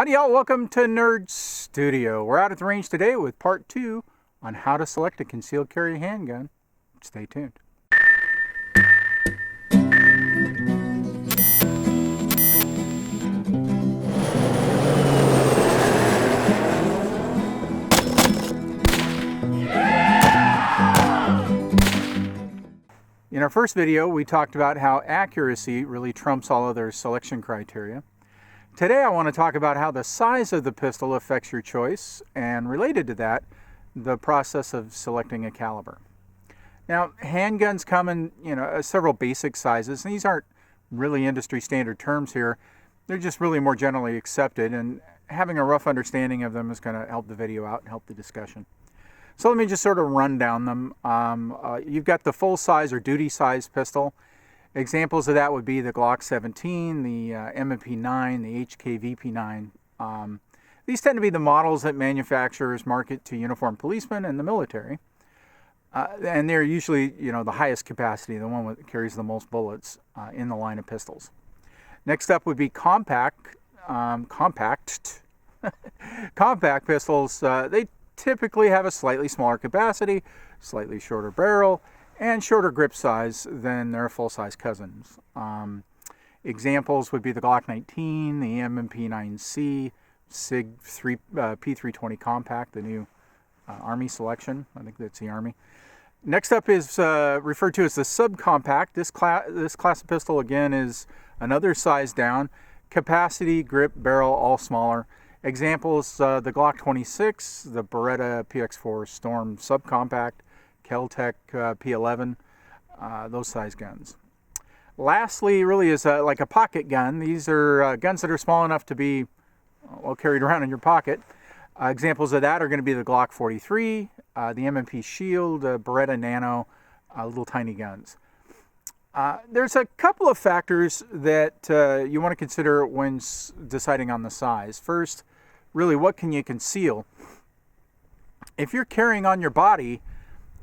Howdy y'all, welcome to Nerd Studio. We're out at the range today with part 2 on how to select a concealed carry handgun. Stay tuned. In our first video, we talked about how accuracy really trumps all other selection criteria. Today I want to talk about how the size of the pistol affects your choice, and related to that, the process of selecting a caliber. Now, handguns come in several basic sizes, and these aren't really industry standard terms here. They're just really more generally accepted, and having a rough understanding of them is going to help the video out and help the discussion. So let me just sort of run down them. You've got the full size or duty size pistol. Examples of that would be the Glock 17, the M&P 9, the HK VP9. These tend to be the models that manufacturers market to uniformed policemen and the military. And they're usually, the highest capacity, the one that carries the most bullets in the line of pistols. Next up would be compact pistols. They typically have a slightly smaller capacity, slightly shorter barrel, and shorter grip size than their full-size cousins. Examples would be the Glock 19, the M&P 9C, SIG P320 Compact, the new Army selection. I think that's the Army. Next up is referred to as the subcompact. This class of pistol, again, is another size down. Capacity, grip, barrel, all smaller. Examples, the Glock 26, the Beretta PX4 Storm Subcompact, Kel-Tec P11, those size guns. Lastly, really is like a pocket gun. These are guns that are small enough to be carried around in your pocket. Examples of that are going to be the Glock 43, the M&P Shield, Beretta Nano, little tiny guns. There's a couple of factors that you want to consider when deciding on the size. First, really, what can you conceal? If you're carrying on your body,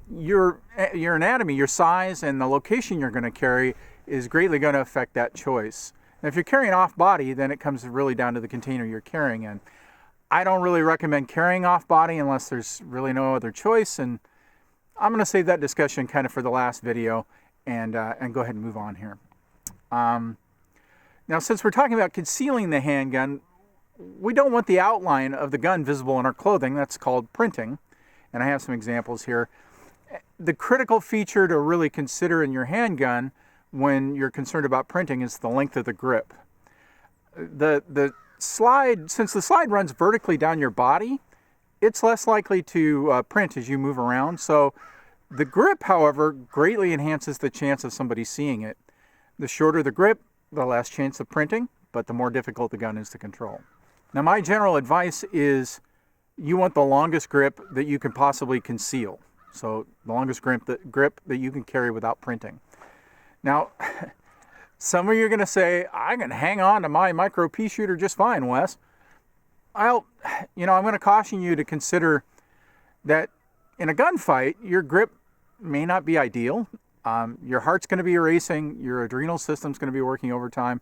your anatomy, your size, and the location you're going to carry is greatly going to affect that choice. And if you're carrying off body, then it comes really down to the container you're carrying in. I don't really recommend carrying off body unless there's really no other choice, and I'm going to save that discussion kind of for the last video and go ahead and move on here. Now, since we're talking about concealing the handgun, we don't want the outline of the gun visible in our clothing. That's called printing, and I have some examples here. The critical feature to really consider in your handgun when you're concerned about printing is the length of the grip. The slide, since the slide runs vertically down your body, it's less likely to print as you move around. So the grip, however, greatly enhances the chance of somebody seeing it. The shorter the grip, the less chance of printing, but the more difficult the gun is to control. Now, my general advice is you want the longest grip that you can possibly conceal. So the longest grip that you can carry without printing. Now, some of you are going to say, I can hang on to my micro pea shooter just fine, Wes. I'm going to caution you to consider that in a gunfight, your grip may not be ideal. Your heart's going to be racing. Your adrenal system's going to be working overtime.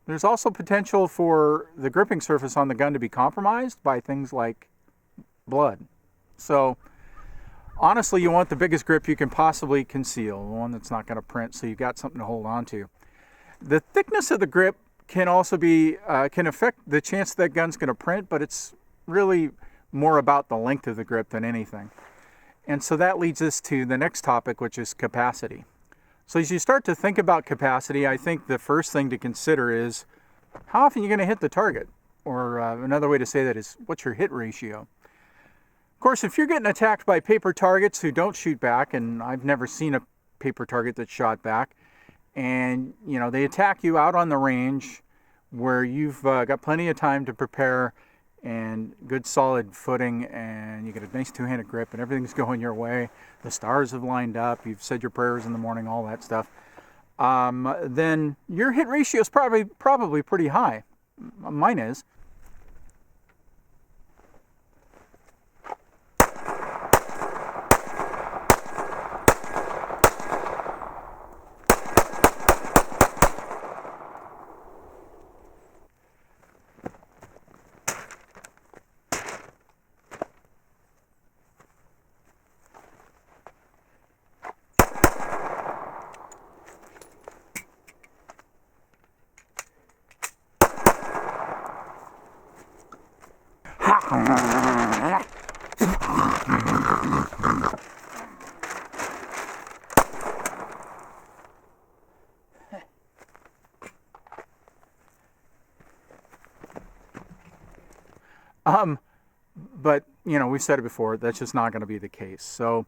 There's also potential for the gripping surface on the gun to be compromised by things like blood. So honestly, you want the biggest grip you can possibly conceal, the one that's not going to print, so you've got something to hold on to. The thickness of the grip can also be can affect the chance that gun's going to print, but it's really more about the length of the grip than anything. And so that leads us to the next topic, which is capacity. So as you start to think about capacity, I think the first thing to consider is how often you're going to hit the target. Or another way to say that is, what's your hit ratio? Of course, if you're getting attacked by paper targets who don't shoot back, and I've never seen a paper target that shot back, and they attack you out on the range where you've got plenty of time to prepare and good solid footing, and you get a nice two-handed grip and everything's going your way, the stars have lined up, you've said your prayers in the morning, all that stuff, then your hit ratio is probably pretty high. Mine is. But, we've said it before, that's just not going to be the case. So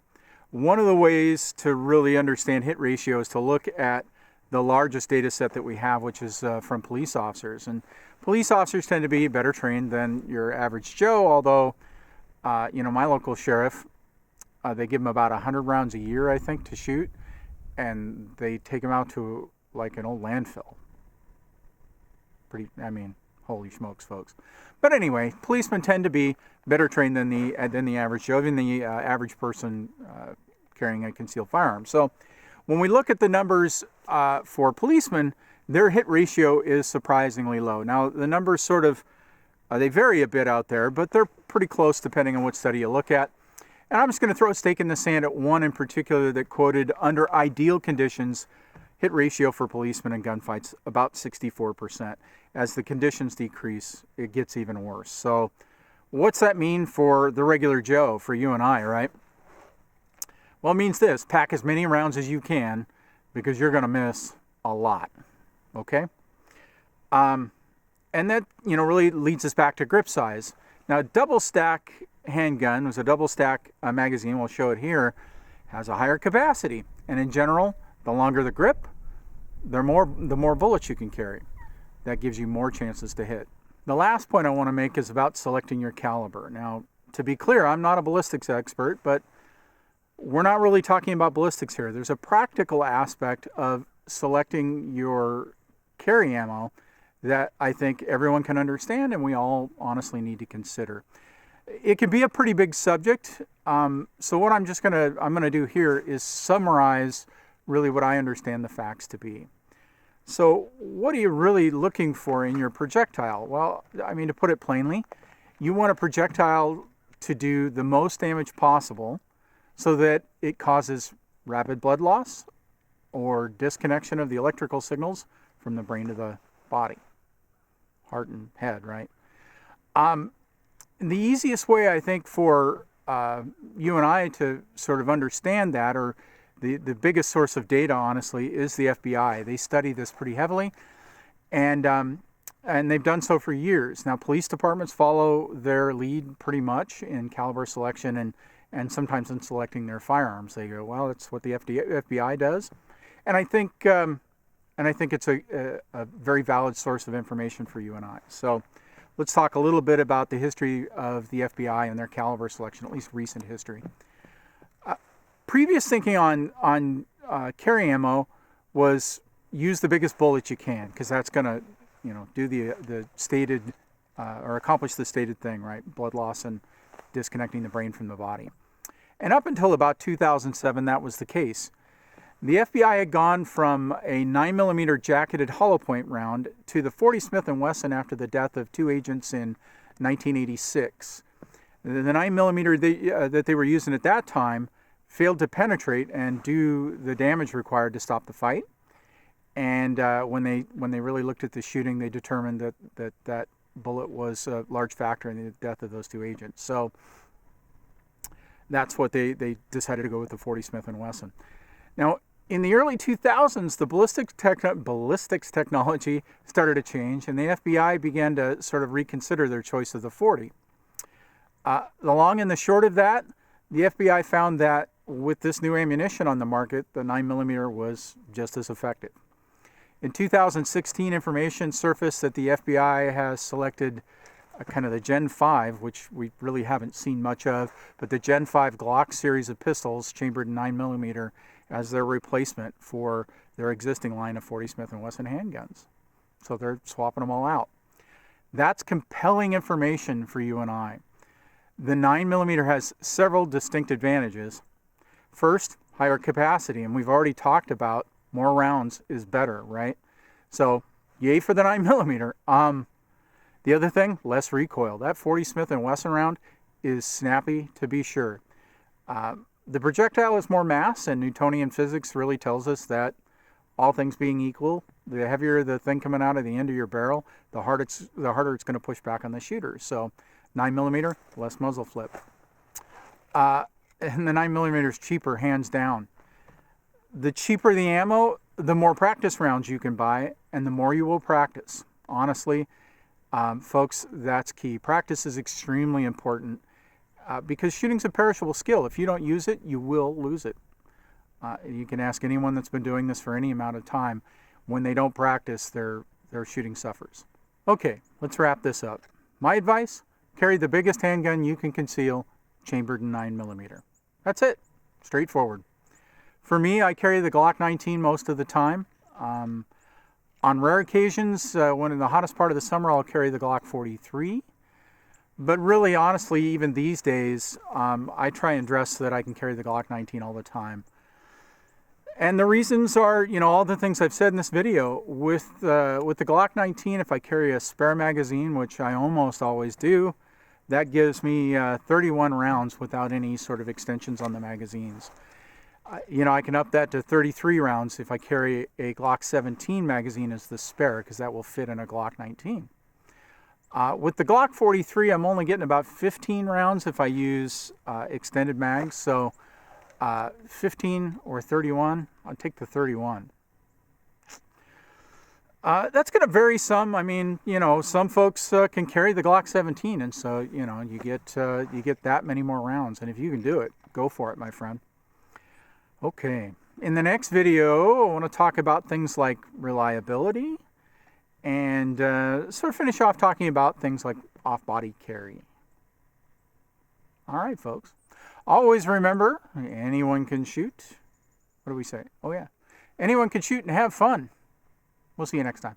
one of the ways to really understand hit ratio is to look at the largest data set that we have, which is from police officers. And police officers tend to be better trained than your average Joe, although, my local sheriff, they give him about 100 rounds a year, I think, to shoot. And they take them out to like an old landfill. Holy smokes, folks. But anyway, policemen tend to be better trained than the average Joe, even the average person carrying a concealed firearm. So when we look at the numbers for policemen, their hit ratio is surprisingly low. Now, the numbers they vary a bit out there, but they're pretty close depending on what study you look at. And I'm just going to throw a stake in the sand at one in particular that quoted under ideal conditions, hit ratio for policemen in gunfights about 64%. As the conditions decrease, it gets even worse. So what's that mean for the regular Joe, for you and I, right? Well, it means this: pack as many rounds as you can because you're going to miss a lot, okay? And that, really leads us back to grip size. Now, a double stack handgun was a double stack magazine, we'll show it here, has a higher capacity. And in general, the longer the grip, the more bullets you can carry. That gives you more chances to hit. The last point I want to make is about selecting your caliber. Now, to be clear, I'm not a ballistics expert, but we're not really talking about ballistics here. There's a practical aspect of selecting your carry ammo that I think everyone can understand and we all honestly need to consider. It can be a pretty big subject. So what I'm going to do here is summarize really what I understand the facts to be. So what are you really looking for in your projectile? Well, to put it plainly, you want a projectile to do the most damage possible so that it causes rapid blood loss or disconnection of the electrical signals from the brain to the body, heart and head, right? The easiest way, I think, for you and I to sort of understand that, or the biggest source of data, honestly, is the FBI. They study this pretty heavily, and they've done so for years. Now, police departments follow their lead pretty much in caliber selection and sometimes in selecting their firearms. They go, well, that's what the FBI does, and I think it's a very valid source of information for you and I. So let's talk a little bit about the history of the FBI and their caliber selection, at least recent history. Previous thinking on carry ammo was use the biggest bullet you can, because that's going to do the stated or accomplish the stated thing, right? Blood loss and disconnecting the brain from the body. And up until about 2007, that was the case. The FBI had gone from a 9mm jacketed hollow point round to the 40 Smith & Wesson after the death of two agents in 1986. The 9mm that they were using at that time failed to penetrate and do the damage required to stop the fight. And when they really looked at the shooting, they determined that bullet was a large factor in the death of those two agents. So that's what they decided to go with the 40 Smith & Wesson. Now, in the early 2000s, the ballistics technology started to change, and the FBI began to sort of reconsider their choice of the 40. The long and the short of that, the FBI found that with this new ammunition on the market, the 9mm was just as effective. In 2016, information surfaced that the FBI has selected kind of the Gen 5, which we really haven't seen much of, but the Gen 5 Glock series of pistols chambered in 9mm as their replacement for their existing line of 40 Smith & Wesson handguns. So they're swapping them all out. That's compelling information for you and I. The 9mm has several distinct advantages. First, higher capacity, and we've already talked about more rounds is better, right? So, yay for the 9mm. The other thing, less recoil. That 40 Smith & Wesson round is snappy to be sure. The projectile is more mass, and Newtonian physics really tells us that all things being equal, the heavier the thing coming out of the end of your barrel, the harder it's going to push back on the shooter. So 9mm, less muzzle flip. And the 9mm is cheaper, hands down. The cheaper the ammo, the more practice rounds you can buy, and the more you will practice. Honestly, folks, that's key. Practice is extremely important because shooting's a perishable skill. If you don't use it, you will lose it. You can ask anyone that's been doing this for any amount of time. When they don't practice, their shooting suffers. Okay, let's wrap this up. My advice, carry the biggest handgun you can conceal, chambered in 9mm. That's it. Straightforward. For me, I carry the Glock 19 most of the time. On rare occasions, when in the hottest part of the summer, I'll carry the Glock 43. But really, honestly, even these days, I try and dress so that I can carry the Glock 19 all the time. And the reasons are, all the things I've said in this video. With the Glock 19, if I carry a spare magazine, which I almost always do, that gives me 31 rounds without any sort of extensions on the magazines. I can up that to 33 rounds if I carry a Glock 17 magazine as the spare, because that will fit in a Glock 19. With the Glock 43, I'm only getting about 15 rounds if I use extended mags. So 15 or 31, I'll take the 31. That's going to vary some. I mean, some folks can carry the Glock 17, and so you get that many more rounds. And if you can do it, go for it, my friend. Okay, in the next video, I want to talk about things like reliability, and sort of finish off talking about things like off-body carry. All right, folks. Always remember, anyone can shoot. What do we say? Oh yeah, anyone can shoot and have fun. We'll see you next time.